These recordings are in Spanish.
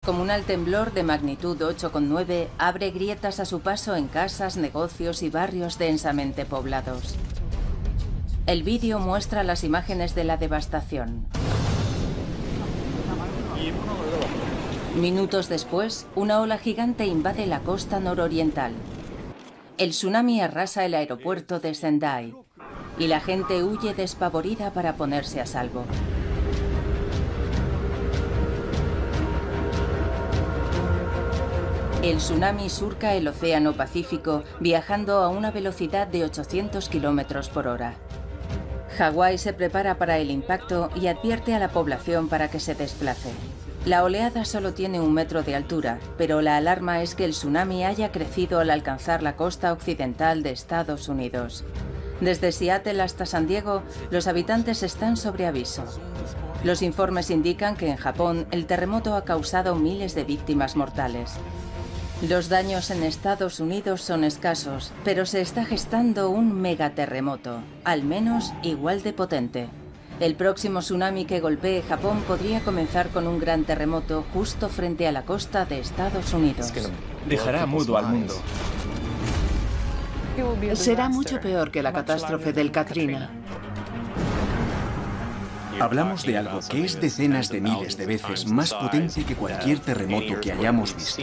Comunal temblor de magnitud 8,9 abre grietas a su paso en casas, negocios y barrios densamente poblados. El vídeo muestra las imágenes de la devastación. Minutos después, una ola gigante invade la costa nororiental. El tsunami arrasa el aeropuerto de Sendai y la gente huye despavorida para ponerse a salvo. El tsunami surca el Océano Pacífico viajando a una velocidad de 800 km por hora. Hawái se prepara para el impacto y advierte a la población para que se desplace. La oleada solo tiene 1 metro de altura, pero la alarma es que el tsunami haya crecido al alcanzar la costa occidental de Estados Unidos. Desde Seattle hasta San Diego, los habitantes están sobre aviso. Los informes indican que en Japón el terremoto ha causado miles de víctimas mortales. Los daños en Estados Unidos son escasos, pero se está gestando un megaterremoto, al menos igual de potente. El próximo tsunami que golpee Japón podría comenzar con un gran terremoto justo frente a la costa de Estados Unidos. Dejará mudo al mundo. Será mucho peor que la catástrofe del Katrina. Hablamos de algo que es decenas de miles de veces más potente que cualquier terremoto que hayamos visto.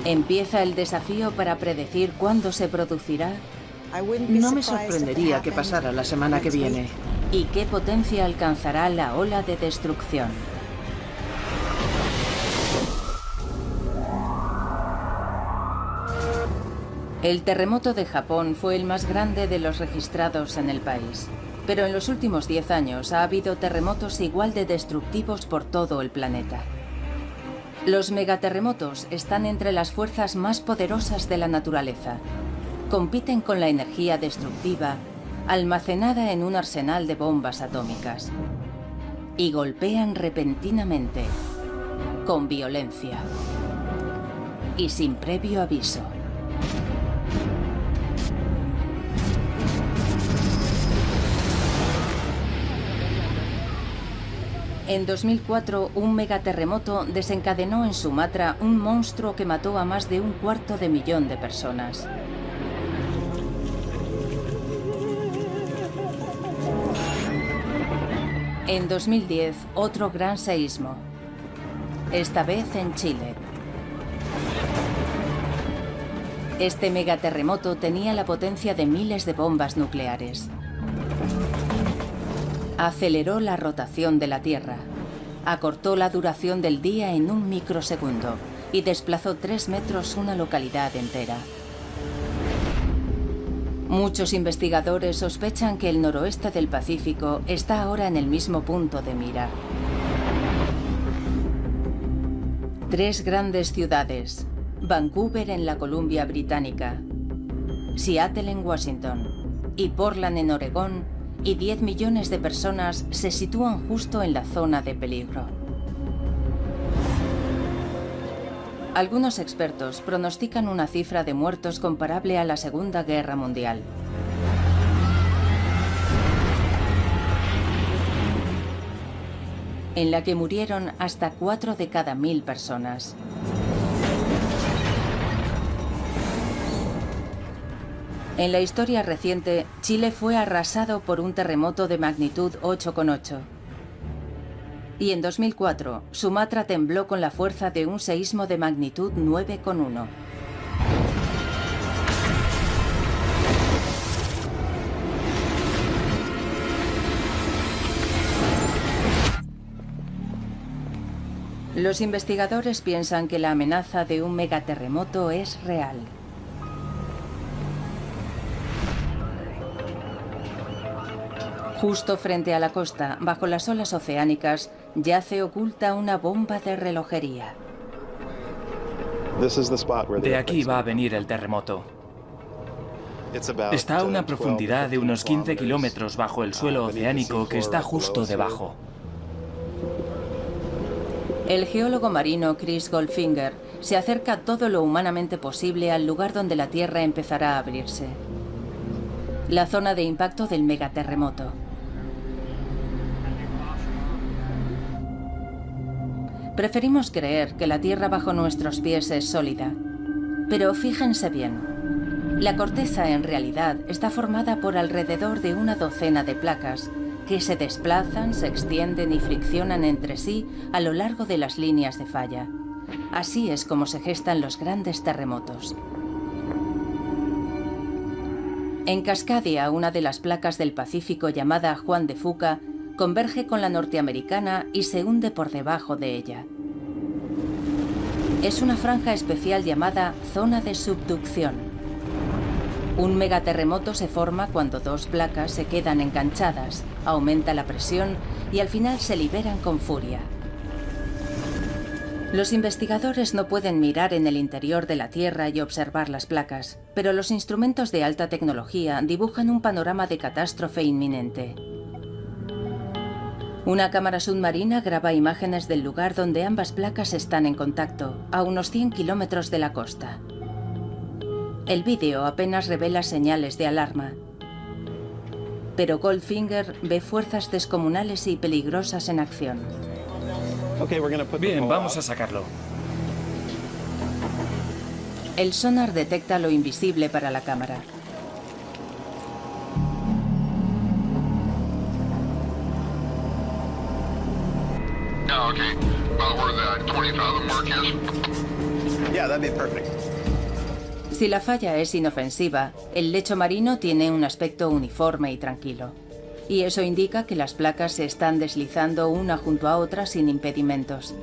¿Empieza el desafío para predecir cuándo se producirá? No me sorprendería que pasara la semana que viene. ¿Y qué potencia alcanzará la ola de destrucción? El terremoto de Japón fue el más grande de los registrados en el país. Pero en los últimos 10 años ha habido terremotos igual de destructivos por todo el planeta. Los megaterremotos están entre las fuerzas más poderosas de la naturaleza. Compiten con la energía destructiva almacenada en un arsenal de bombas atómicas. Y golpean repentinamente, con violencia y sin previo aviso. En 2004, un megaterremoto desencadenó en Sumatra un monstruo que mató a más de 250.000 de personas. En 2010, otro gran seísmo, esta vez en Chile. Este megaterremoto tenía la potencia de miles de bombas nucleares. Aceleró la rotación de la Tierra, acortó la duración del día en 1 microsegundo y desplazó 3 metros una localidad entera. Muchos investigadores sospechan que el noroeste del Pacífico está ahora en el mismo punto de mira. 3 grandes ciudades, Vancouver en la Columbia Británica, Seattle en Washington y Portland en Oregón, y 10 millones de personas se sitúan justo en la zona de peligro. Algunos expertos pronostican una cifra de muertos comparable a la Segunda Guerra Mundial. En la que murieron hasta 4 de cada 1000 personas. En la historia reciente, Chile fue arrasado por un terremoto de magnitud 8,8. Y en 2004, Sumatra tembló con la fuerza de un seísmo de magnitud 9,1. Los investigadores piensan que la amenaza de un megaterremoto es real. Justo frente a la costa, bajo las olas oceánicas, yace oculta una bomba de relojería. De aquí va a venir el terremoto. Está a una profundidad de unos 15 kilómetros bajo el suelo oceánico que está justo debajo. El geólogo marino Chris Goldfinger se acerca todo lo humanamente posible al lugar donde la Tierra empezará a abrirse. La zona de impacto del megaterremoto. Preferimos creer que la tierra bajo nuestros pies es sólida. Pero fíjense bien, la corteza en realidad está formada por alrededor de una docena de placas que se desplazan, se extienden y friccionan entre sí a lo largo de las líneas de falla. Así es como se gestan los grandes terremotos. En Cascadia, una de las placas del Pacífico llamada Juan de Fuca converge con la norteamericana y se hunde por debajo de ella. Es una franja especial llamada zona de subducción. Un megaterremoto se forma cuando dos placas se quedan enganchadas, aumenta la presión y al final se liberan con furia. Los investigadores no pueden mirar en el interior de la Tierra y observar las placas, pero los instrumentos de alta tecnología dibujan un panorama de catástrofe inminente. Una cámara submarina graba imágenes del lugar donde ambas placas están en contacto, a unos 100 kilómetros de la costa. El vídeo apenas revela señales de alarma, pero Goldfinger ve fuerzas descomunales y peligrosas en acción. Bien, vamos a sacarlo. El sonar detecta lo invisible para la cámara. Si la falla es inofensiva, el lecho marino tiene un aspecto uniforme y tranquilo. Y eso indica que las placas se están deslizando una junto a otra sin impedimentos.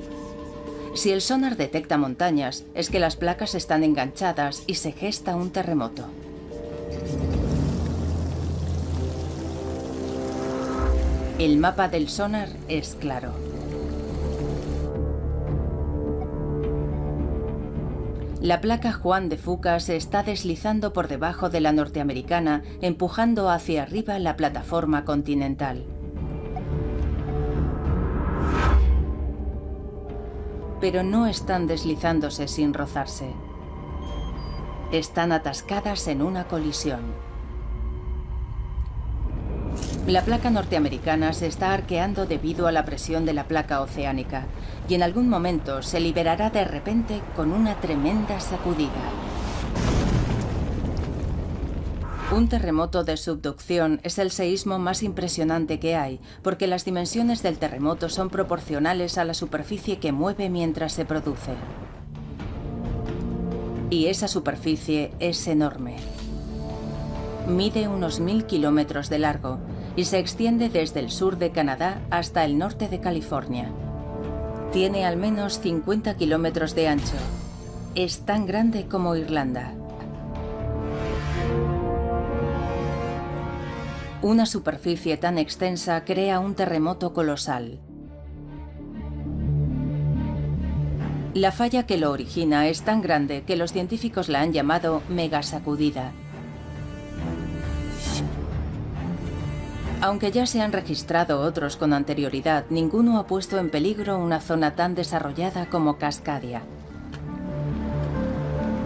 Si el sonar detecta montañas, es que las placas están enganchadas y se gesta un terremoto. El mapa del sonar es claro. La placa Juan de Fuca se está deslizando por debajo de la norteamericana, empujando hacia arriba la plataforma continental. Pero no están deslizándose sin rozarse. Están atascadas en una colisión. La placa norteamericana se está arqueando debido a la presión de la placa oceánica y en algún momento se liberará de repente con una tremenda sacudida. Un terremoto de subducción es el seísmo más impresionante que hay, porque las dimensiones del terremoto son proporcionales a la superficie que mueve mientras se produce. Y esa superficie es enorme. Mide unos 1000 kilómetros de largo y se extiende desde el sur de Canadá hasta el norte de California. Tiene al menos 50 kilómetros de ancho. Es tan grande como Irlanda. Una superficie tan extensa crea un terremoto colosal. La falla que lo origina es tan grande que los científicos la han llamado megasacudida. Aunque ya se han registrado otros con anterioridad, ninguno ha puesto en peligro una zona tan desarrollada como Cascadia.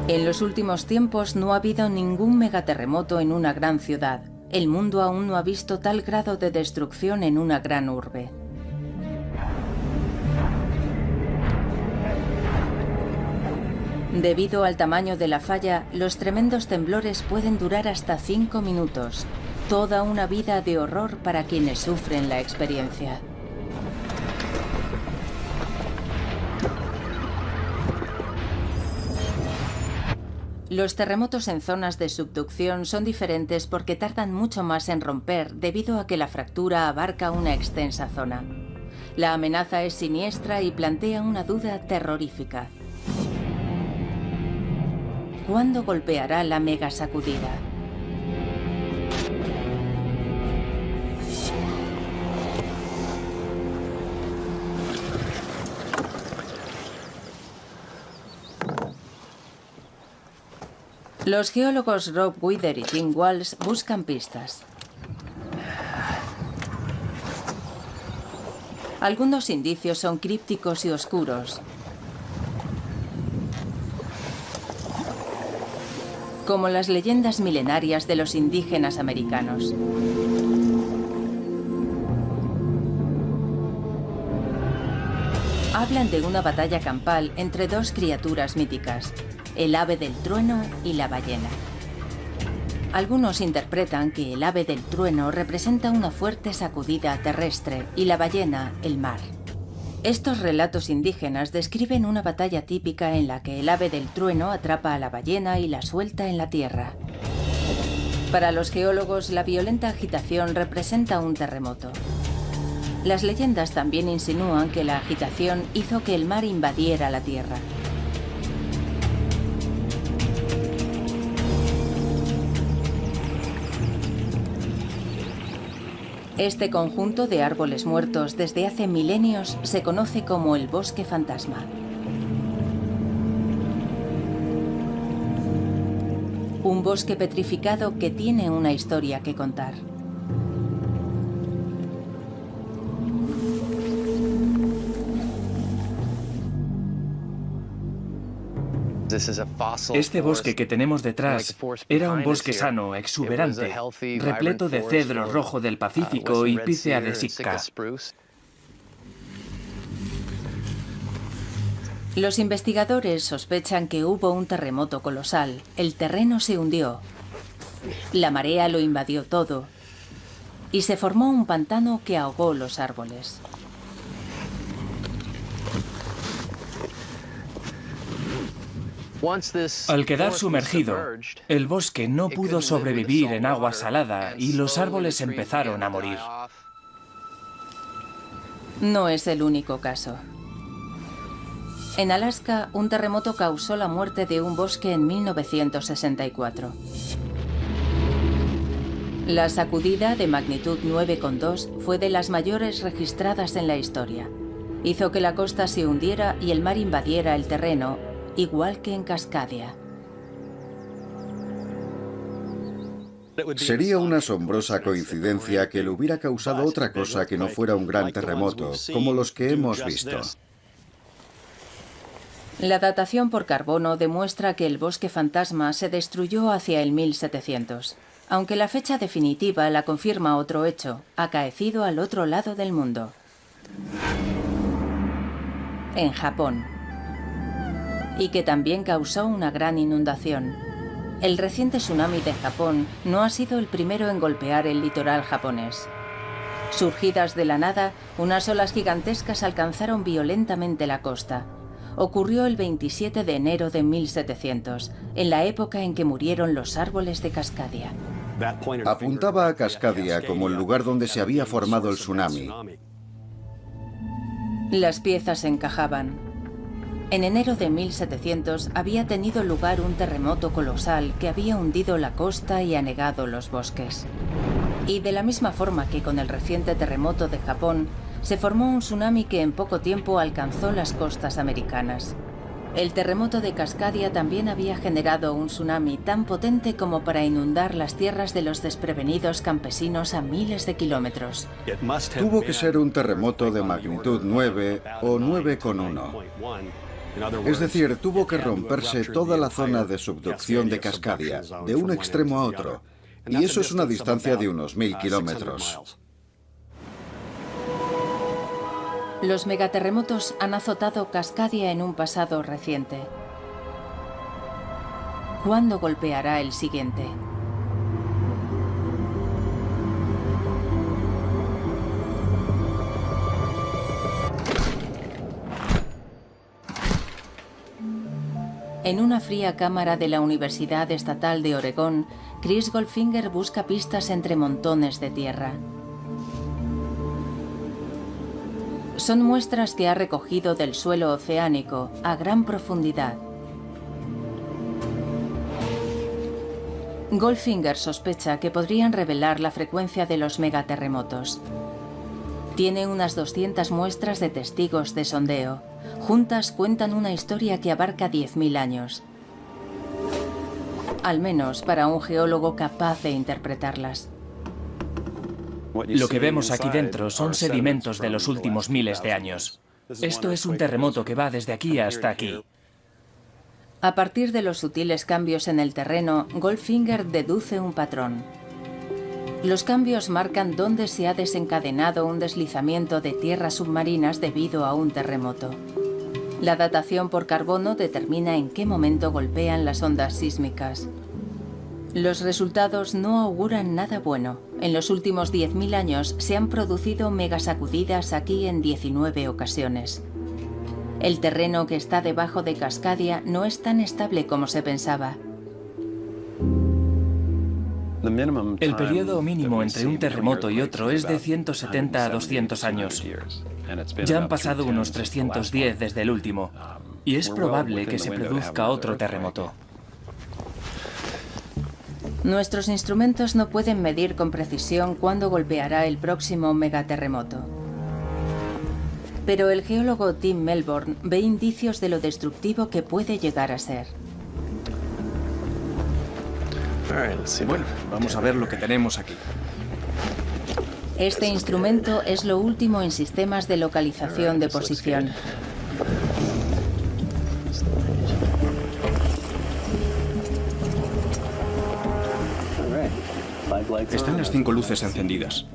En los últimos tiempos no ha habido ningún megaterremoto en una gran ciudad. El mundo aún no ha visto tal grado de destrucción en una gran urbe. Debido al tamaño de la falla, los tremendos temblores pueden durar hasta 5 minutos. Toda una vida de horror para quienes sufren la experiencia. Los terremotos en zonas de subducción son diferentes porque tardan mucho más en romper debido a que la fractura abarca una extensa zona. La amenaza es siniestra y plantea una duda terrorífica. ¿Cuándo golpeará la megasacudida? Los geólogos Rob Wither y Tim Walsh buscan pistas. Algunos indicios son crípticos y oscuros, como las leyendas milenarias de los indígenas americanos. Hablan de una batalla campal entre dos criaturas míticas, el ave del trueno y la ballena. Algunos interpretan que el ave del trueno representa una fuerte sacudida terrestre y la ballena, el mar. Estos relatos indígenas describen una batalla típica en la que el ave del trueno atrapa a la ballena y la suelta en la tierra. Para los geólogos, la violenta agitación representa un terremoto. Las leyendas también insinúan que la agitación hizo que el mar invadiera la tierra. Este conjunto de árboles muertos desde hace milenios se conoce como el bosque fantasma. Un bosque petrificado que tiene una historia que contar. Este bosque que tenemos detrás era un bosque sano, exuberante, repleto de cedro rojo del Pacífico y pícea de Sitka. Los investigadores sospechan que hubo un terremoto colosal, el terreno se hundió, la marea lo invadió todo y se formó un pantano que ahogó los árboles. Al quedar sumergido, el bosque no pudo sobrevivir en agua salada y los árboles empezaron a morir. No es el único caso. En Alaska, un terremoto causó la muerte de un bosque en 1964. La sacudida de magnitud 9,2 fue de las mayores registradas en la historia. Hizo que la costa se hundiera y el mar invadiera el terreno, igual que en Cascadia. Sería una asombrosa coincidencia que le hubiera causado otra cosa que no fuera un gran terremoto, como los que hemos visto. La datación por carbono demuestra que el bosque fantasma se destruyó hacia el 1700, aunque la fecha definitiva la confirma otro hecho, acaecido al otro lado del mundo. En Japón. Y que también causó una gran inundación. El reciente tsunami de Japón no ha sido el primero en golpear el litoral japonés. Surgidas de la nada, unas olas gigantescas alcanzaron violentamente la costa. Ocurrió el 27 de enero de 1700, en la época en que murieron los árboles de Cascadia. Apuntaba a Cascadia como el lugar donde se había formado el tsunami. Las piezas encajaban. En enero de 1700 había tenido lugar un terremoto colosal que había hundido la costa y anegado los bosques. Y de la misma forma que con el reciente terremoto de Japón, se formó un tsunami que en poco tiempo alcanzó las costas americanas. El terremoto de Cascadia también había generado un tsunami tan potente como para inundar las tierras de los desprevenidos campesinos a miles de kilómetros. Tuvo que ser un terremoto de magnitud 9 o 9,1. Es decir, tuvo que romperse toda la zona de subducción de Cascadia, de un extremo a otro, y eso es una distancia de unos 1000 kilómetros. Los megaterremotos han azotado Cascadia en un pasado reciente. ¿Cuándo golpeará el siguiente? En una fría cámara de la Universidad Estatal de Oregón, Chris Goldfinger busca pistas entre montones de tierra. Son muestras que ha recogido del suelo oceánico a gran profundidad. Goldfinger sospecha que podrían revelar la frecuencia de los megaterremotos. Tiene unas 200 muestras de testigos de sondeo. Juntas cuentan una historia que abarca 10.000 años. Al menos para un geólogo capaz de interpretarlas. Lo que vemos aquí dentro son sedimentos de los últimos miles de años. Esto es un terremoto que va desde aquí hasta aquí. A partir de los sutiles cambios en el terreno, Goldfinger deduce un patrón. Los cambios marcan dónde se ha desencadenado un deslizamiento de tierras submarinas debido a un terremoto. La datación por carbono determina en qué momento golpean las ondas sísmicas. Los resultados no auguran nada bueno. En los últimos 10.000 años se han producido megasacudidas aquí en 19 ocasiones. El terreno que está debajo de Cascadia no es tan estable como se pensaba. El periodo mínimo entre un terremoto y otro es de 170 a 200 años. Ya han pasado unos 310 desde el último, y es probable que se produzca otro terremoto. Nuestros instrumentos no pueden medir con precisión cuándo golpeará el próximo megaterremoto. Pero el geólogo Tim Melbourne ve indicios de lo destructivo que puede llegar a ser. Bueno, vamos a ver lo que tenemos aquí. Este instrumento es lo último en sistemas de localización de posición. Están las 5 luces encendidas.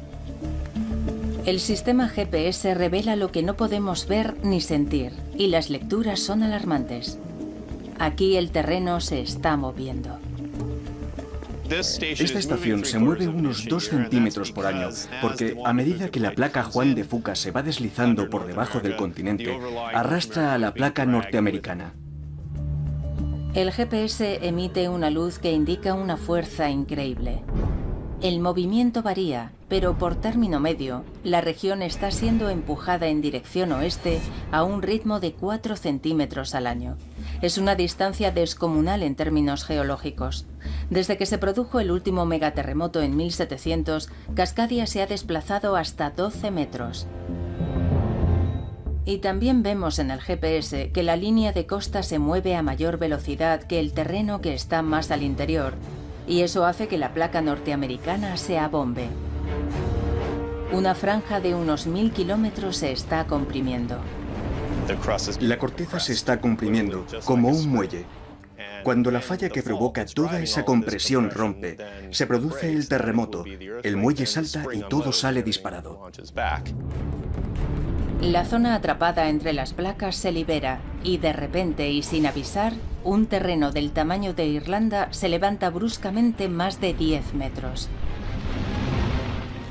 El sistema GPS revela lo que no podemos ver ni sentir, y las lecturas son alarmantes. Aquí el terreno se está moviendo. Esta estación se mueve unos 2 centímetros por año, porque a medida que la placa Juan de Fuca se va deslizando por debajo del continente, arrastra a la placa norteamericana. El GPS emite una luz que indica una fuerza increíble. El movimiento varía, pero por término medio, la región está siendo empujada en dirección oeste a un ritmo de 4 centímetros al año. Es una distancia descomunal en términos geológicos. Desde que se produjo el último megaterremoto en 1700, Cascadia se ha desplazado hasta 12 metros. Y también vemos en el GPS que la línea de costa se mueve a mayor velocidad que el terreno que está más al interior, y eso hace que la placa norteamericana se abombe. Una franja de unos 1000 kilómetros se está comprimiendo. La corteza se está comprimiendo, como un muelle. Cuando la falla que provoca toda esa compresión rompe, se produce el terremoto, el muelle salta y todo sale disparado. La zona atrapada entre las placas se libera y de repente y sin avisar, un terreno del tamaño de Irlanda se levanta bruscamente más de 10 metros.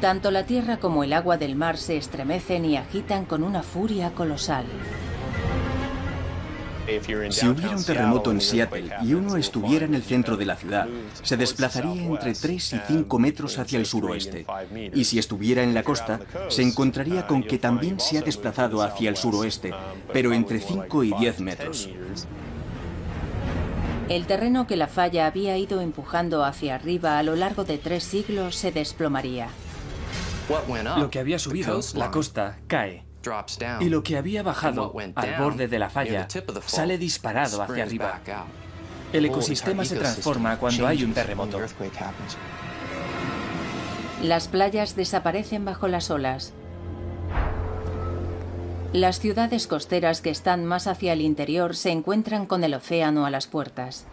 Tanto la tierra como el agua del mar se estremecen y agitan con una furia colosal. Si hubiera un terremoto en Seattle y uno estuviera en el centro de la ciudad, se desplazaría entre 3 y 5 metros hacia el suroeste. Y si estuviera en la costa, se encontraría con que también se ha desplazado hacia el suroeste, pero entre 5 y 10 metros. El terreno que la falla había ido empujando hacia arriba a lo largo de 3 siglos se desplomaría. Lo que había subido, la costa, cae. Y lo que había bajado, al borde de la falla, sale disparado hacia arriba. El ecosistema se transforma cuando hay un terremoto. Las playas desaparecen bajo las olas. Las ciudades costeras que están más hacia el interior se encuentran con el océano a las puertas.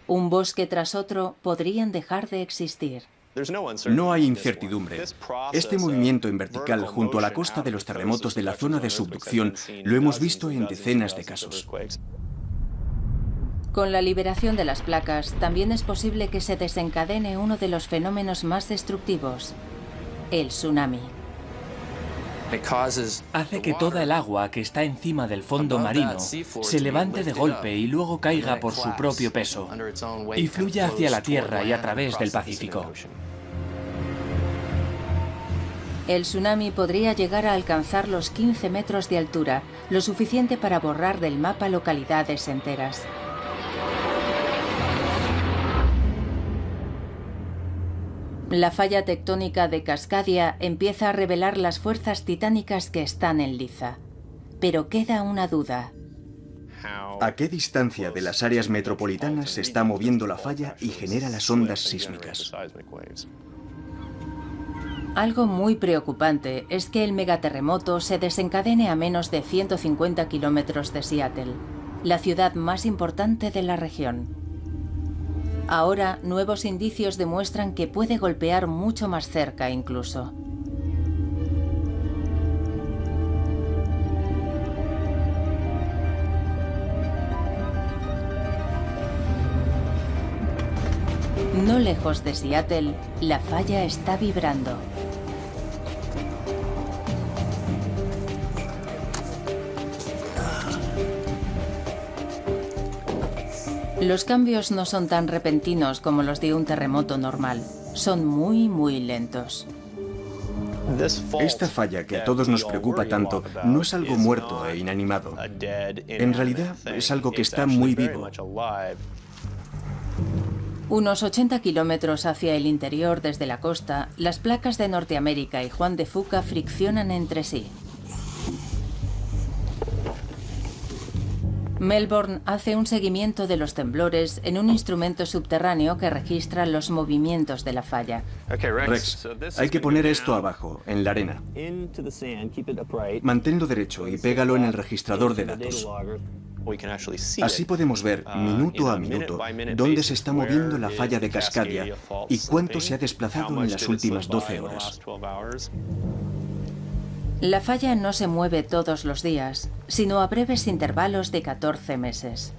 Un bosque tras otro podrían dejar de existir. No hay incertidumbre. Este movimiento en vertical junto a la costa de los terremotos de la zona de subducción lo hemos visto en decenas de casos. Con la liberación de las placas, también es posible que se desencadene uno de los fenómenos más destructivos, el tsunami. Hace que toda el agua que está encima del fondo marino se levante de golpe y luego caiga por su propio peso y fluya hacia la tierra y a través del Pacífico. El tsunami podría llegar a alcanzar los 15 metros de altura, lo suficiente para borrar del mapa localidades enteras. La falla tectónica de Cascadia empieza a revelar las fuerzas titánicas que están en liza. Pero queda una duda. ¿A qué distancia de las áreas metropolitanas se está moviendo la falla y genera las ondas sísmicas? Algo muy preocupante es que el megaterremoto se desencadene a menos de 150 kilómetros de Seattle, la ciudad más importante de la región. Ahora, nuevos indicios demuestran que puede golpear mucho más cerca incluso. No lejos de Seattle, la falla está vibrando. Los cambios no son tan repentinos como los de un terremoto normal. Son muy lentos. Esta falla que a todos nos preocupa tanto no es algo muerto e inanimado. En realidad es algo que está muy vivo. Unos 80 kilómetros hacia el interior desde la costa, las placas de Norteamérica y Juan de Fuca friccionan entre sí. Melbourne hace un seguimiento de los temblores en un instrumento subterráneo que registra los movimientos de la falla. Rex, hay que poner esto abajo, en la arena. Manténlo derecho y pégalo en el registrador de datos. Así podemos ver, minuto a minuto, dónde se está moviendo la falla de Cascadia y cuánto se ha desplazado en las últimas 12 horas. La falla no se mueve todos los días, sino a breves intervalos de 14 meses.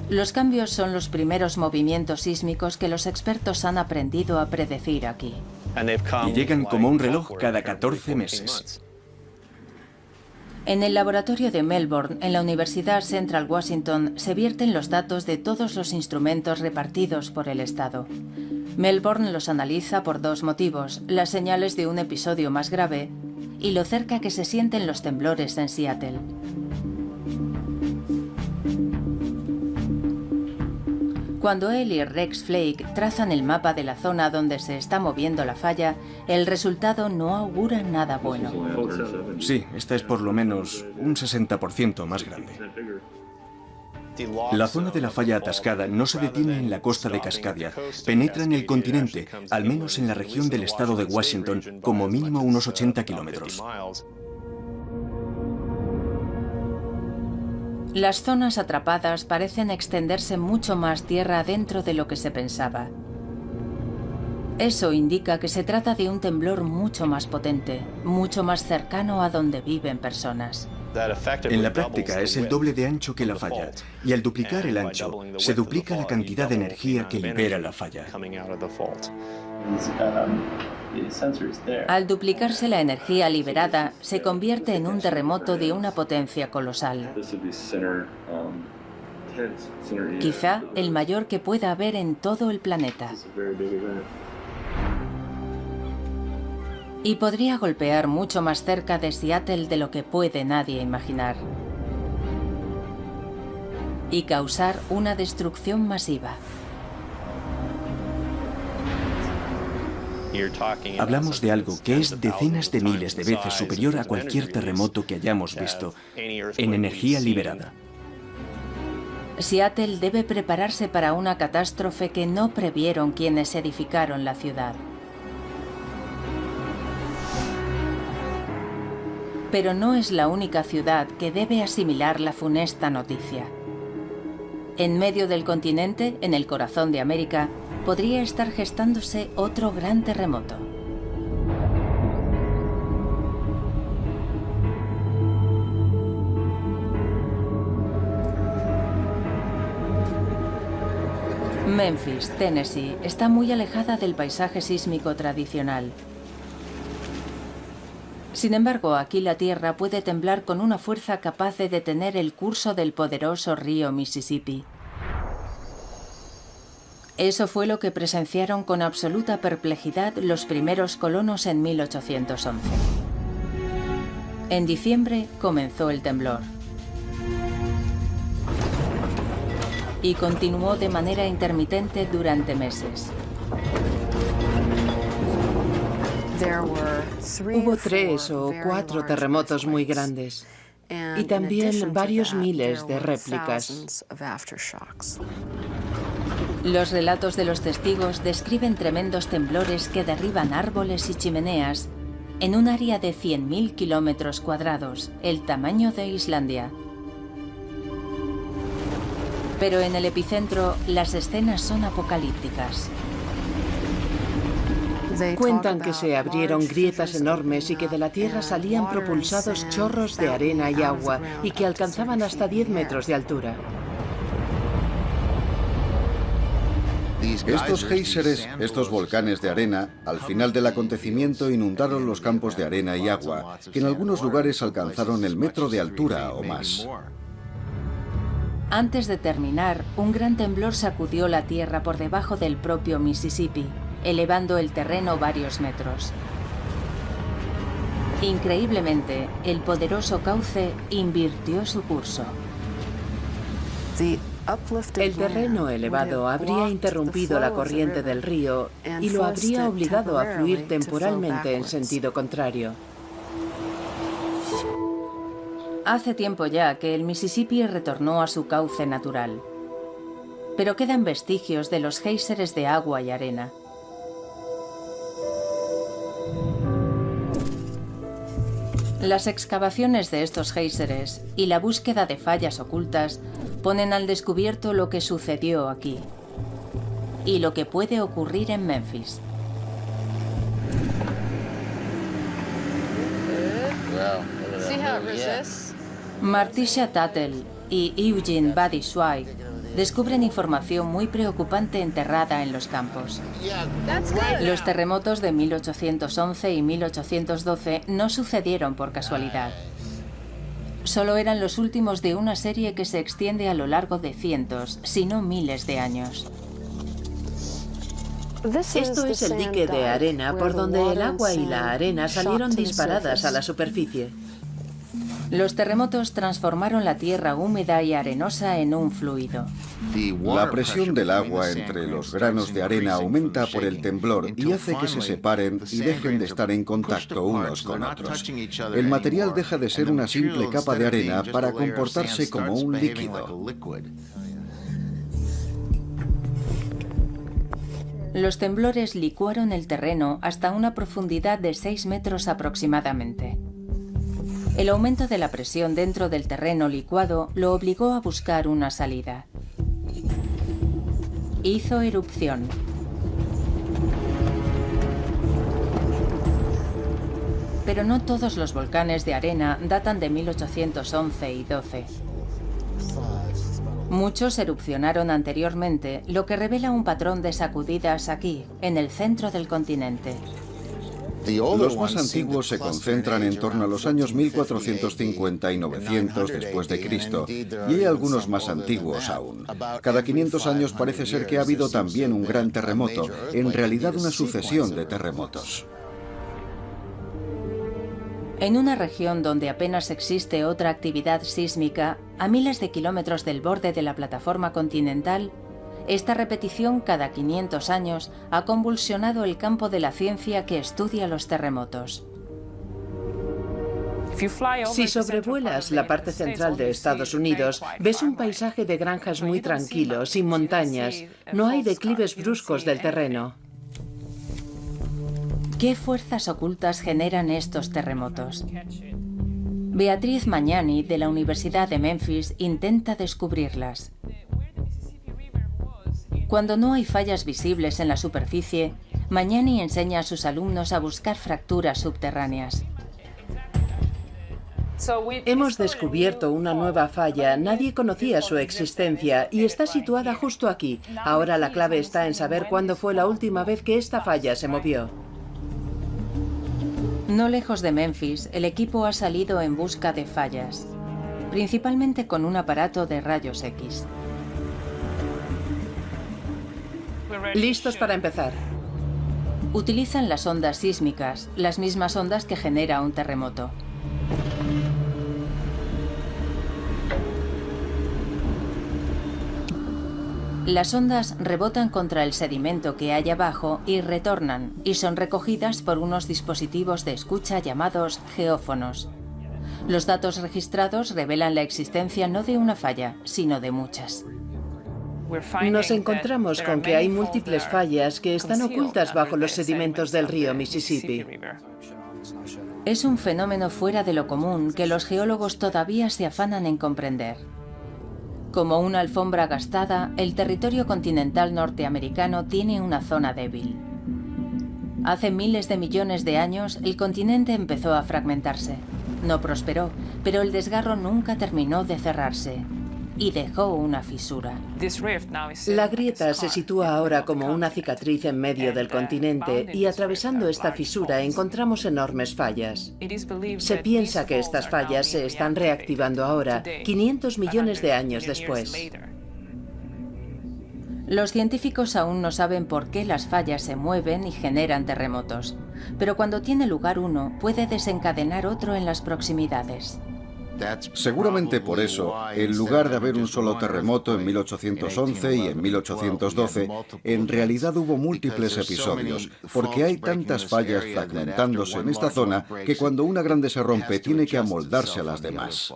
Los cambios son los primeros movimientos sísmicos que los expertos han aprendido a predecir aquí. Y llegan como un reloj cada 14 meses. En el laboratorio de Melbourne, en la Universidad Central Washington, se vierten los datos de todos los instrumentos repartidos por el estado. Melbourne los analiza por dos motivos: las señales de un episodio más grave y lo cerca que se sienten los temblores en Seattle. Cuando él y Rex Flake trazan el mapa de la zona donde se está moviendo la falla, el resultado no augura nada bueno. Sí, esta es por lo menos un 60% más grande. La zona de la falla atascada no se detiene en la costa de Cascadia, penetra en el continente, al menos en la región del estado de Washington, como mínimo unos 80 kilómetros. Las zonas atrapadas parecen extenderse mucho más tierra adentro de lo que se pensaba. Eso indica que se trata de un temblor mucho más potente, mucho más cercano a donde viven personas. En la práctica es el doble de ancho que la falla, y al duplicar el ancho, se duplica la cantidad de energía que libera la falla. Al duplicarse la energía liberada, se convierte en un terremoto de una potencia colosal. Quizá el mayor que pueda haber en todo el planeta. Y podría golpear mucho más cerca de Seattle de lo que puede nadie imaginar. Y causar una destrucción masiva. Hablamos de algo que es decenas de miles de veces superior a cualquier terremoto que hayamos visto en energía liberada. Seattle debe prepararse para una catástrofe que no previeron quienes edificaron la ciudad. Pero no es la única ciudad que debe asimilar la funesta noticia. En medio del continente, en el corazón de América, podría estar gestándose otro gran terremoto. Memphis, Tennessee, está muy alejada del paisaje sísmico tradicional. Sin embargo, aquí la tierra puede temblar con una fuerza capaz de detener el curso del poderoso río Mississippi. Eso fue lo que presenciaron con absoluta perplejidad los primeros colonos en 1811. En diciembre comenzó el temblor. Y continuó de manera intermitente durante meses. Hubo 3 o 4 terremotos muy grandes y también varios miles de réplicas. Los relatos de los testigos describen tremendos temblores que derriban árboles y chimeneas en un área de 100.000 kilómetros cuadrados, el tamaño de Islandia. Pero en el epicentro, las escenas son apocalípticas. Cuentan que se abrieron grietas enormes y que de la tierra salían propulsados chorros de arena y agua y que alcanzaban hasta 10 metros de altura. Estos géiseres, estos volcanes de arena, al final del acontecimiento inundaron los campos de arena y agua, que en algunos lugares alcanzaron el metro de altura o más. Antes de terminar, un gran temblor sacudió la tierra por debajo del propio Mississippi, elevando el terreno varios metros. Increíblemente, el poderoso cauce invirtió su curso. El terreno elevado habría interrumpido la corriente del río y lo habría obligado a fluir temporalmente en sentido contrario. Hace tiempo ya que el Mississippi retornó a su cauce natural, pero quedan vestigios de los géiseres de agua y arena. Las excavaciones de estos géiseres y la búsqueda de fallas ocultas ponen al descubierto lo que sucedió aquí y lo que puede ocurrir en Memphis. Martisha Tuttle y Eugene Buddy Zweig descubren información muy preocupante enterrada en los campos. Los terremotos de 1811 y 1812 no sucedieron por casualidad. Solo eran los últimos de una serie que se extiende a lo largo de cientos, si no miles de años. Esto es el dique de arena por donde el agua y la arena salieron disparadas a la superficie. Los terremotos transformaron la tierra húmeda y arenosa en un fluido. La presión del agua entre los granos de arena aumenta por el temblor y hace que se separen y dejen de estar en contacto unos con otros. El material deja de ser una simple capa de arena para comportarse como un líquido. Los temblores licuaron el terreno hasta una profundidad de 6 metros aproximadamente. El aumento de la presión dentro del terreno licuado lo obligó a buscar una salida. Hizo erupción. Pero no todos los volcanes de arena datan de 1811 y 12. Muchos erupcionaron anteriormente, lo que revela un patrón de sacudidas aquí, en el centro del continente. Los más antiguos se concentran en torno a los años 1450 y 900 después de Cristo, y hay algunos más antiguos aún. Cada 500 años parece ser que ha habido también un gran terremoto, en realidad una sucesión de terremotos. En una región donde apenas existe otra actividad sísmica, a miles de kilómetros del borde de la plataforma continental, esta repetición cada 500 años ha convulsionado el campo de la ciencia que estudia los terremotos. Si sobrevuelas la parte central de Estados Unidos, ves un paisaje de granjas muy tranquilo, sin montañas. No hay declives bruscos del terreno. ¿Qué fuerzas ocultas generan estos terremotos? Beatriz Magnani, de la Universidad de Memphis, intenta descubrirlas. Cuando no hay fallas visibles en la superficie, Magnani enseña a sus alumnos a buscar fracturas subterráneas. Hemos descubierto una nueva falla, nadie conocía su existencia y está situada justo aquí. Ahora la clave está en saber cuándo fue la última vez que esta falla se movió. No lejos de Memphis, el equipo ha salido en busca de fallas, principalmente con un aparato de rayos X. Listos para empezar. Utilizan las ondas sísmicas, las mismas ondas que genera un terremoto. Las ondas rebotan contra el sedimento que hay abajo y retornan, y son recogidas por unos dispositivos de escucha llamados geófonos. Los datos registrados revelan la existencia no de una falla, sino de muchas. Nos encontramos con que hay múltiples fallas que están ocultas bajo los sedimentos del río Mississippi. Es un fenómeno fuera de lo común que los geólogos todavía se afanan en comprender. Como una alfombra gastada, el territorio continental norteamericano tiene una zona débil. Hace miles de millones de años, el continente empezó a fragmentarse. No prosperó, pero el desgarro nunca terminó de cerrarse y dejó una fisura. La grieta se sitúa ahora como una cicatriz en medio del continente y atravesando esta fisura encontramos enormes fallas. Se piensa que estas fallas se están reactivando ahora, 500 millones de años después. Los científicos aún no saben por qué las fallas se mueven y generan terremotos, pero cuando tiene lugar uno, puede desencadenar otro en las proximidades. Seguramente por eso, en lugar de haber un solo terremoto en 1811 y en 1812, en realidad hubo múltiples episodios, porque hay tantas fallas fragmentándose en esta zona que cuando una grande se rompe tiene que amoldarse a las demás.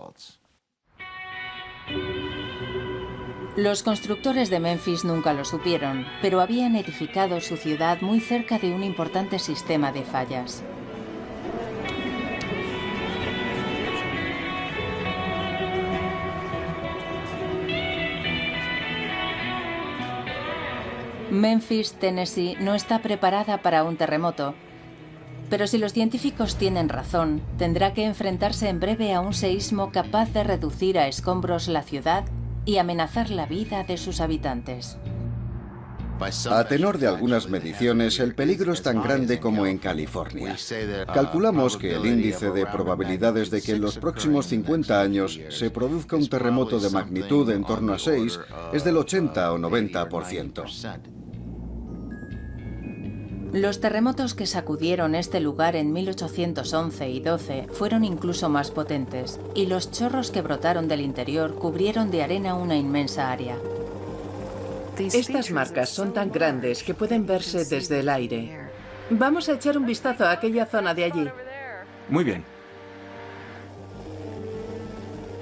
Los constructores de Memphis nunca lo supieron, pero habían edificado su ciudad muy cerca de un importante sistema de fallas. Memphis, Tennessee, no está preparada para un terremoto, pero si los científicos tienen razón, tendrá que enfrentarse en breve a un seísmo capaz de reducir a escombros la ciudad y amenazar la vida de sus habitantes. A tenor de algunas mediciones, el peligro es tan grande como en California. Calculamos que el índice de probabilidades de que en los próximos 50 años se produzca un terremoto de magnitud en torno a 6 es del 80 o 90%. Los terremotos que sacudieron este lugar en 1811 y 12 fueron incluso más potentes, y los chorros que brotaron del interior cubrieron de arena una inmensa área. Estas marcas son tan grandes que pueden verse desde el aire. Vamos a echar un vistazo a aquella zona de allí. Muy bien.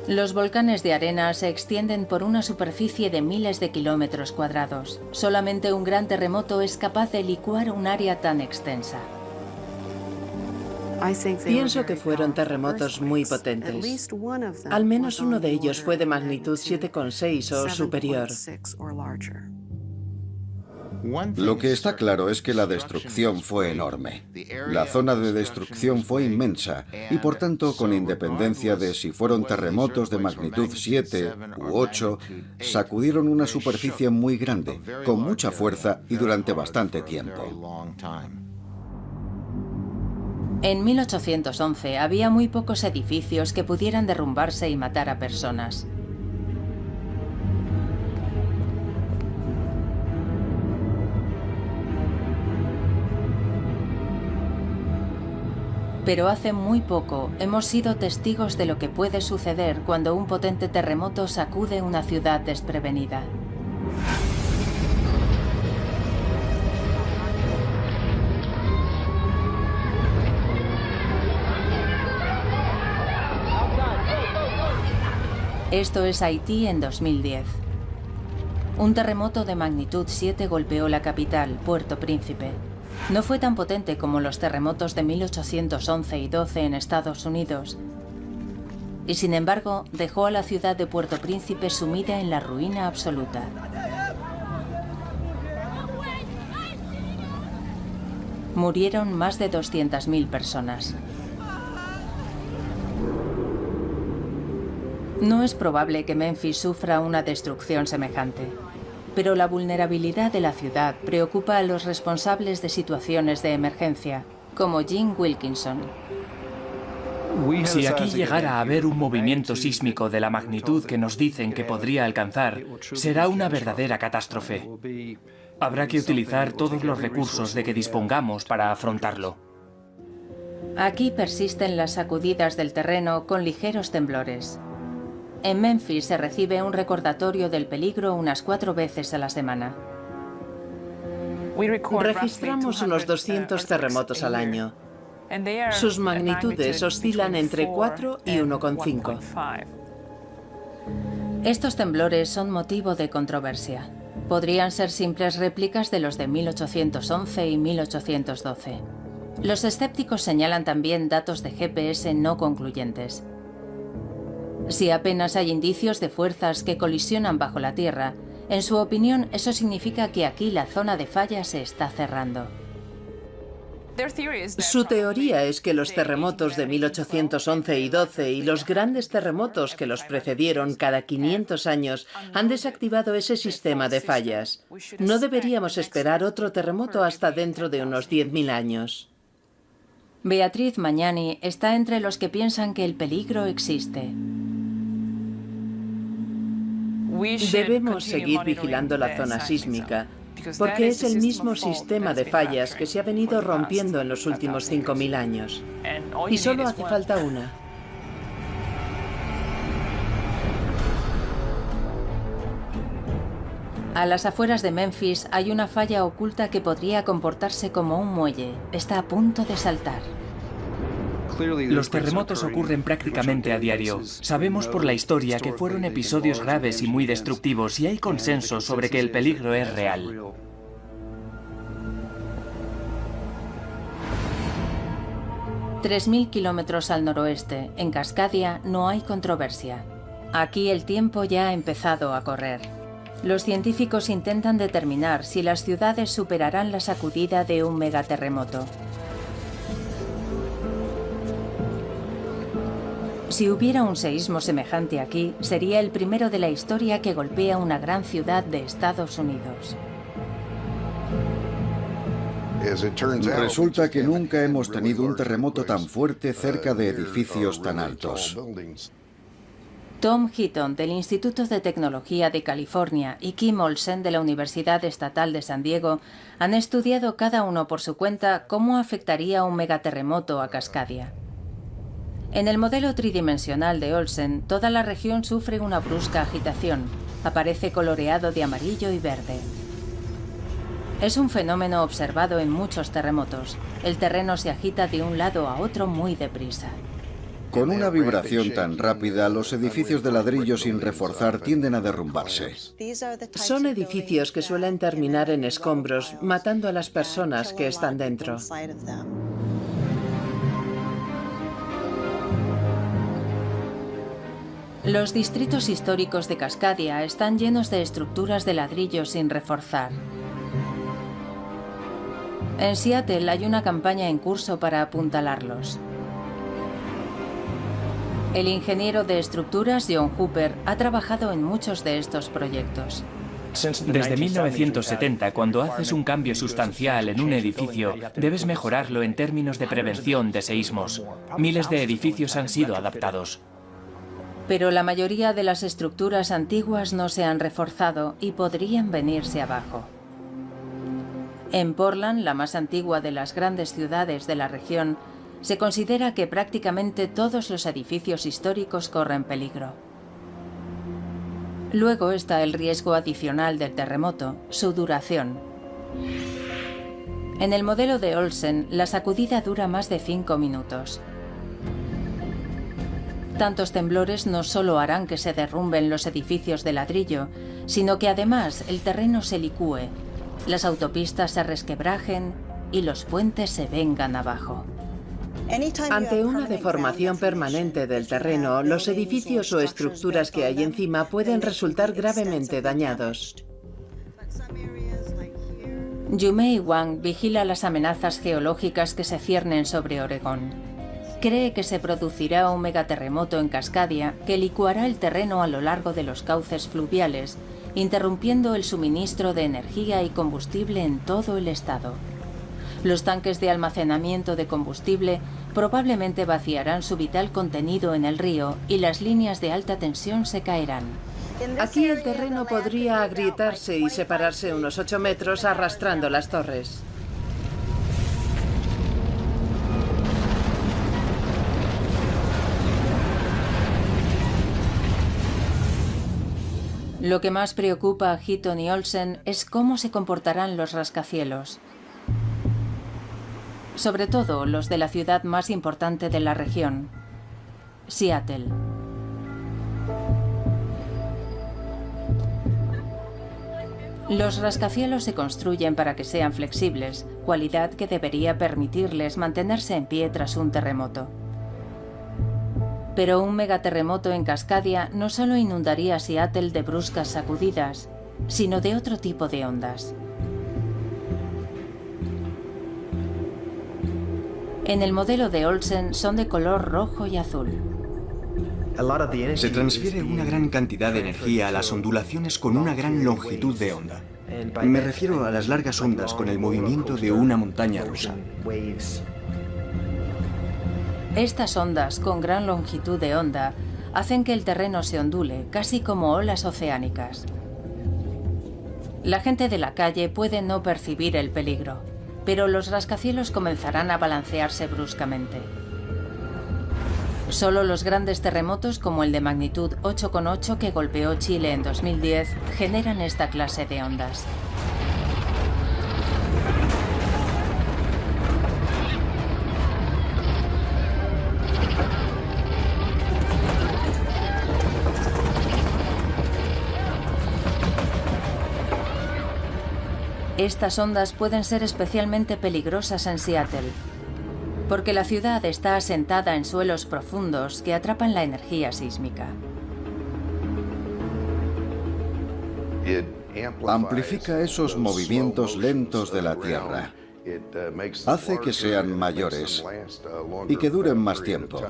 Los volcanes de arena se extienden por una superficie de miles de kilómetros cuadrados. Solamente un gran terremoto es capaz de licuar un área tan extensa. Pienso que fueron terremotos muy potentes. Al menos uno de ellos fue de magnitud 7,6 o superior. Lo que está claro es que la destrucción fue enorme. La zona de destrucción fue inmensa y, por tanto, con independencia de si fueron terremotos de magnitud 7 u 8, sacudieron una superficie muy grande, con mucha fuerza y durante bastante tiempo. En 1811 había muy pocos edificios que pudieran derrumbarse y matar a personas. Pero hace muy poco hemos sido testigos de lo que puede suceder cuando un potente terremoto sacude una ciudad desprevenida. Esto es Haití en 2010. Un terremoto de magnitud 7 golpeó la capital, Puerto Príncipe. No fue tan potente como los terremotos de 1811 y 12 en Estados Unidos, y sin embargo dejó a la ciudad de Puerto Príncipe sumida en la ruina absoluta. Murieron más de 200.000 personas. No es probable que Memphis sufra una destrucción semejante, pero la vulnerabilidad de la ciudad preocupa a los responsables de situaciones de emergencia, como Jim Wilkinson. Si aquí llegara a haber un movimiento sísmico de la magnitud que nos dicen que podría alcanzar, será una verdadera catástrofe. Habrá que utilizar todos los recursos de que dispongamos para afrontarlo. Aquí persisten las sacudidas del terreno con ligeros temblores. En Memphis se recibe un recordatorio del peligro unas 4 veces a la semana. Registramos unos 200 terremotos al año. Sus magnitudes oscilan entre 4 y 1,5. Estos temblores son motivo de controversia. Podrían ser simples réplicas de los de 1811 y 1812. Los escépticos señalan también datos de GPS no concluyentes. Si apenas hay indicios de fuerzas que colisionan bajo la Tierra, en su opinión eso significa que aquí la zona de falla se está cerrando. Su teoría es que los terremotos de 1811 y 12 y los grandes terremotos que los precedieron cada 500 años han desactivado ese sistema de fallas. No deberíamos esperar otro terremoto hasta dentro de unos 10.000 años. Beatriz Magnani está entre los que piensan que el peligro existe. Debemos seguir vigilando la zona sísmica, porque es el mismo sistema de fallas que se ha venido rompiendo en los últimos 5.000 años. Y solo hace falta una. A las afueras de Memphis hay una falla oculta que podría comportarse como un muelle. Está a punto de saltar. Los terremotos ocurren prácticamente a diario. Sabemos por la historia que fueron episodios graves y muy destructivos y hay consenso sobre que el peligro es real. $3.000 kilómetros al noroeste, en Cascadia, no hay controversia. Aquí el tiempo ya ha empezado a correr. Los científicos intentan determinar si las ciudades superarán la sacudida de un megaterremoto. Si hubiera un seísmo semejante aquí, sería el primero de la historia que golpea una gran ciudad de Estados Unidos. Resulta que nunca hemos tenido un terremoto tan fuerte cerca de edificios tan altos. Tom Heaton, del Instituto de Tecnología de California, y Kim Olsen, de la Universidad Estatal de San Diego, han estudiado cada uno por su cuenta cómo afectaría un megaterremoto a Cascadia. En el modelo tridimensional de Olsen, toda la región sufre una brusca agitación. Aparece coloreado de amarillo y verde. Es un fenómeno observado en muchos terremotos. El terreno se agita de un lado a otro muy deprisa. Con una vibración tan rápida, los edificios de ladrillo sin reforzar tienden a derrumbarse. Son edificios que suelen terminar en escombros, matando a las personas que están dentro. Los distritos históricos de Cascadia están llenos de estructuras de ladrillo sin reforzar. En Seattle hay una campaña en curso para apuntalarlos. El ingeniero de estructuras John Hooper ha trabajado en muchos de estos proyectos. Desde 1970, cuando haces un cambio sustancial en un edificio, debes mejorarlo en términos de prevención de seísmos. Miles de edificios han sido adaptados. Pero la mayoría de las estructuras antiguas no se han reforzado y podrían venirse abajo. En Portland, la más antigua de las grandes ciudades de la región, se considera que prácticamente todos los edificios históricos corren peligro. Luego está el riesgo adicional del terremoto, su duración. En el modelo de Olsen, la sacudida dura más de 5 minutos. Tantos temblores no solo harán que se derrumben los edificios de ladrillo, sino que además el terreno se licúe, las autopistas se resquebrajen y los puentes se vengan abajo. Ante una deformación permanente del terreno, los edificios o estructuras que hay encima pueden resultar gravemente dañados. Yumei Wang vigila las amenazas geológicas que se ciernen sobre Oregón. Cree que se producirá un megaterremoto en Cascadia que licuará el terreno a lo largo de los cauces fluviales, interrumpiendo el suministro de energía y combustible en todo el estado. Los tanques de almacenamiento de combustible probablemente vaciarán su vital contenido en el río y las líneas de alta tensión se caerán. Aquí el terreno podría agrietarse y separarse unos 8 metros arrastrando las torres. Lo que más preocupa a Heaton y Olsen es cómo se comportarán los rascacielos. Sobre todo los de la ciudad más importante de la región, Seattle. Los rascacielos se construyen para que sean flexibles, cualidad que debería permitirles mantenerse en pie tras un terremoto. Pero un megaterremoto en Cascadia no solo inundaría Seattle de bruscas sacudidas, sino de otro tipo de ondas. En el modelo de Olsen son de color rojo y azul. Se transfiere una gran cantidad de energía a las ondulaciones con una gran longitud de onda. Me refiero a las largas ondas con el movimiento de una montaña rusa. Estas ondas con gran longitud de onda hacen que el terreno se ondule, casi como olas oceánicas. La gente de la calle puede no percibir el peligro, pero los rascacielos comenzarán a balancearse bruscamente. Solo los grandes terremotos como el de magnitud 8,8 que golpeó Chile en 2010 generan esta clase de ondas. Estas ondas pueden ser especialmente peligrosas en Seattle, porque la ciudad está asentada en suelos profundos que atrapan la energía sísmica. Amplifica esos movimientos lentos de la Tierra. Hace que sean mayores y que duren más tiempo.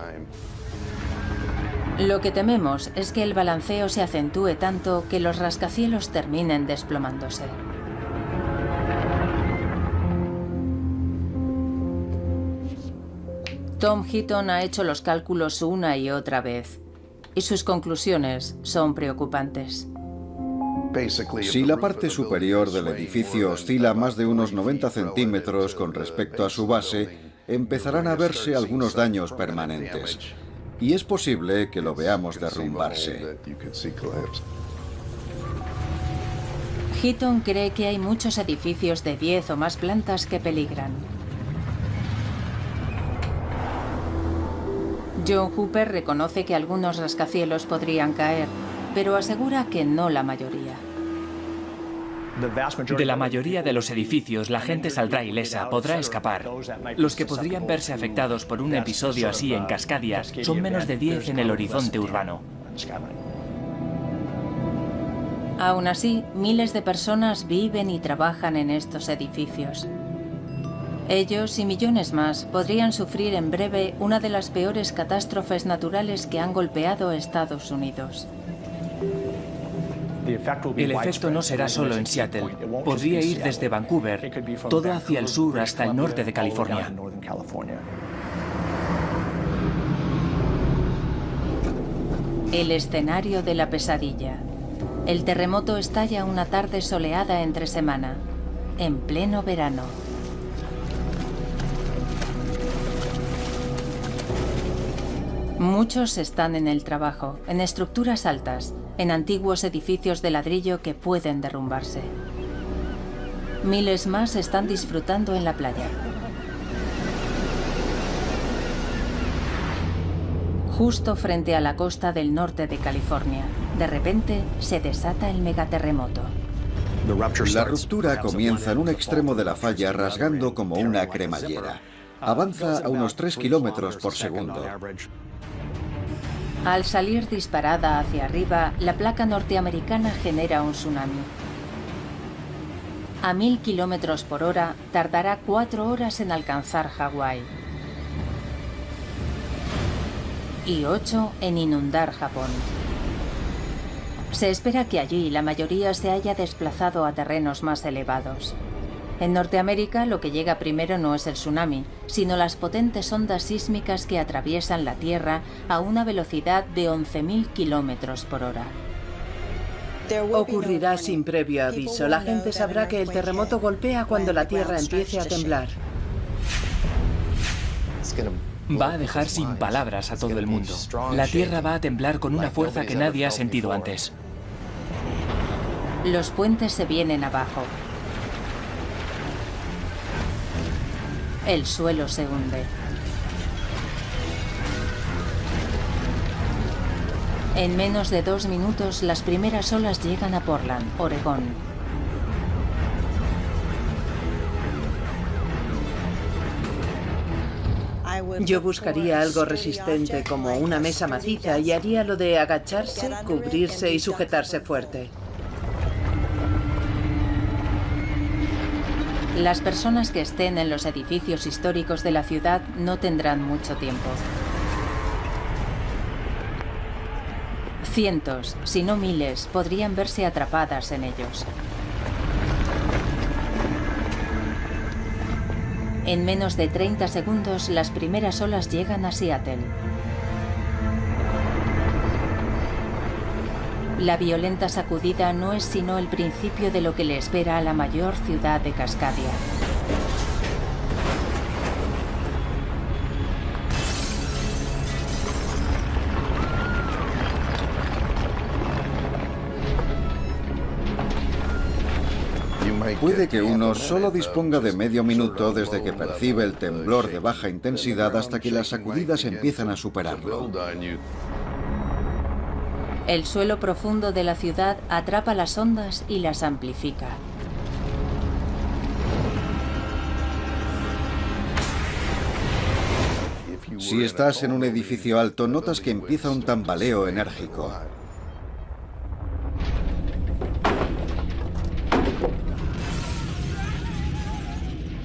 Lo que tememos es que el balanceo se acentúe tanto que los rascacielos terminen desplomándose. Tom Heaton ha hecho los cálculos una y otra vez, y sus conclusiones son preocupantes. Si la parte superior del edificio oscila más de unos 90 centímetros con respecto a su base, empezarán a verse algunos daños permanentes. Y es posible que lo veamos derrumbarse. Heaton cree que hay muchos edificios de 10 o más plantas que peligran. John Hooper reconoce que algunos rascacielos podrían caer, pero asegura que no la mayoría. De la mayoría de los edificios, la gente saldrá ilesa, podrá escapar. Los que podrían verse afectados por un episodio así en Cascadia son menos de 10 en el horizonte urbano. Aún así, miles de personas viven y trabajan en estos edificios. Ellos y millones más podrían sufrir en breve una de las peores catástrofes naturales que han golpeado a Estados Unidos. El efecto no será solo en Seattle. Podría ir desde Vancouver, todo hacia el sur hasta el norte de California. El escenario de la pesadilla. El terremoto estalla una tarde soleada entre semana, en pleno verano. Muchos están en el trabajo, en estructuras altas, en antiguos edificios de ladrillo que pueden derrumbarse. Miles más están disfrutando en la playa. Justo frente a la costa del norte de California, de repente se desata el megaterremoto. La ruptura comienza en un extremo de la falla rasgando como una cremallera. Avanza a unos 3 kilómetros por segundo. Al salir disparada hacia arriba, la placa norteamericana genera un tsunami. A 1000 kilómetros por hora, tardará 4 horas en alcanzar Hawái. Y 8 en inundar Japón. Se espera que allí la mayoría se haya desplazado a terrenos más elevados. En Norteamérica, lo que llega primero no es el tsunami, sino las potentes ondas sísmicas que atraviesan la Tierra a una velocidad de 11.000 kilómetros por hora. Ocurrirá sin previo aviso. La gente sabrá que el terremoto golpea cuando la Tierra empiece a temblar. Va a dejar sin palabras a todo el mundo. La Tierra va a temblar con una fuerza que nadie ha sentido antes. Los puentes se vienen abajo. El suelo se hunde. En menos de 2 minutos, las primeras olas llegan a Portland, Oregón. Yo buscaría algo resistente como una mesa maciza y haría lo de agacharse, cubrirse y sujetarse fuerte. Las personas que estén en los edificios históricos de la ciudad no tendrán mucho tiempo. Cientos, si no miles, podrían verse atrapadas en ellos. En menos de 30 segundos, las primeras olas llegan a Seattle. La violenta sacudida no es sino el principio de lo que le espera a la mayor ciudad de Cascadia. Puede que uno solo disponga de medio minuto desde que percibe el temblor de baja intensidad hasta que las sacudidas empiezan a superarlo. El suelo profundo de la ciudad atrapa las ondas y las amplifica. Si estás en un edificio alto, notas que empieza un tambaleo enérgico.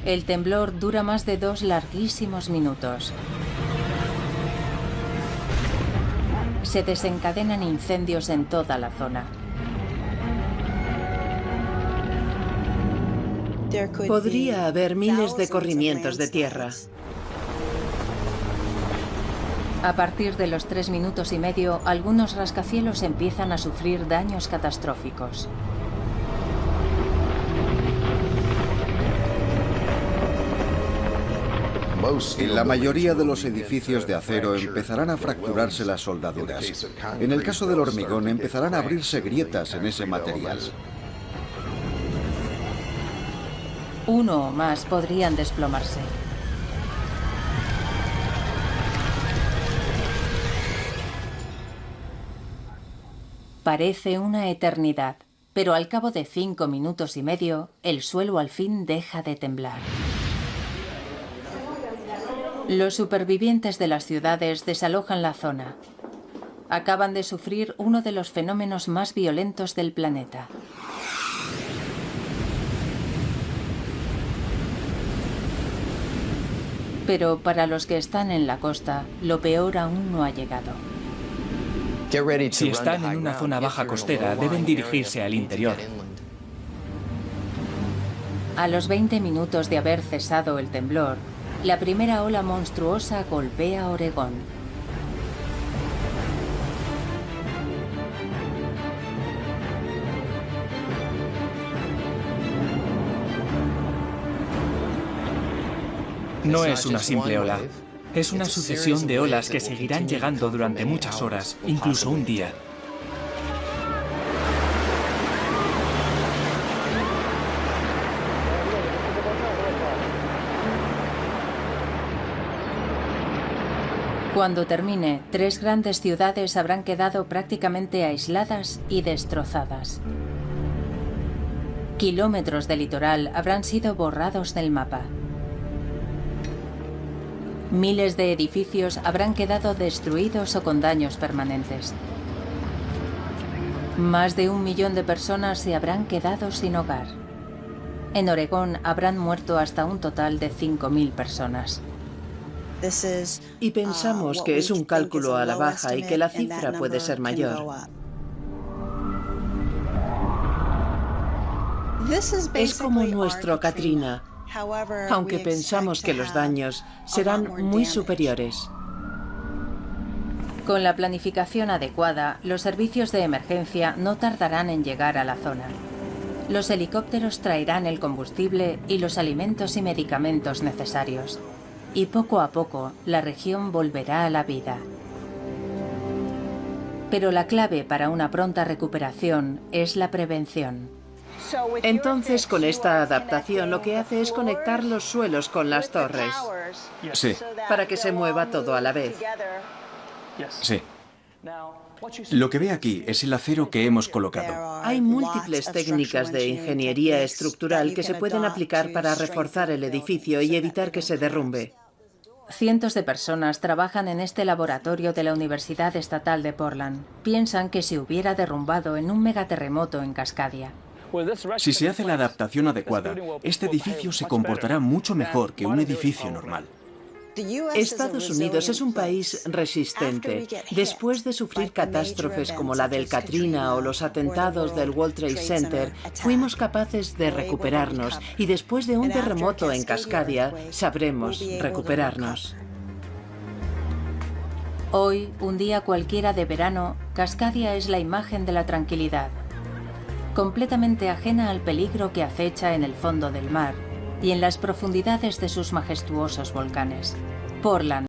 El temblor dura más de 2 larguísimos minutos. Se desencadenan incendios en toda la zona. Podría haber miles de corrimientos de tierra. A partir de los 3 minutos y medio, algunos rascacielos empiezan a sufrir daños catastróficos. En la mayoría de los edificios de acero empezarán a fracturarse las soldaduras. En el caso del hormigón empezarán a abrirse grietas en ese material. Uno o más podrían desplomarse. Parece una eternidad, pero al cabo de 5 minutos y medio, el suelo al fin deja de temblar. Los supervivientes de las ciudades desalojan la zona. Acaban de sufrir uno de los fenómenos más violentos del planeta. Pero para los que están en la costa, lo peor aún no ha llegado. Si están en una zona baja costera, deben dirigirse al interior. A los 20 minutos de haber cesado el temblor, la primera ola monstruosa golpea Oregón. No es una simple ola. Es una sucesión de olas que seguirán llegando durante muchas horas, incluso un día. Cuando termine, 3 grandes ciudades habrán quedado prácticamente aisladas y destrozadas. Kilómetros de litoral habrán sido borrados del mapa. Miles de edificios habrán quedado destruidos o con daños permanentes. Más de 1 millón de personas se habrán quedado sin hogar. En Oregón habrán muerto hasta un total de 5.000 personas. Y pensamos que es un cálculo a la baja y que la cifra puede ser mayor. Es como nuestro Katrina, aunque pensamos que los daños serán muy superiores. Con la planificación adecuada, los servicios de emergencia no tardarán en llegar a la zona. Los helicópteros traerán el combustible y los alimentos y medicamentos necesarios. Y poco a poco, la región volverá a la vida. Pero la clave para una pronta recuperación es la prevención. Entonces, con esta adaptación, lo que hace es conectar los suelos con las torres. Sí. Para que se mueva todo a la vez. Sí. Lo que ve aquí es el acero que hemos colocado. Hay múltiples técnicas de ingeniería estructural que se pueden aplicar para reforzar el edificio y evitar que se derrumbe. Cientos de personas trabajan en este laboratorio de la Universidad Estatal de Portland. Piensan que se hubiera derrumbado en un megaterremoto en Cascadia. Si se hace la adaptación adecuada, este edificio se comportará mucho mejor que un edificio normal. Estados Unidos es un país resistente. Después de sufrir catástrofes como la del Katrina o los atentados del World Trade Center, fuimos capaces de recuperarnos y después de un terremoto en Cascadia, sabremos recuperarnos. Hoy, un día cualquiera de verano, Cascadia es la imagen de la tranquilidad, completamente ajena al peligro que acecha en el fondo del mar y en las profundidades de sus majestuosos volcanes. Portland,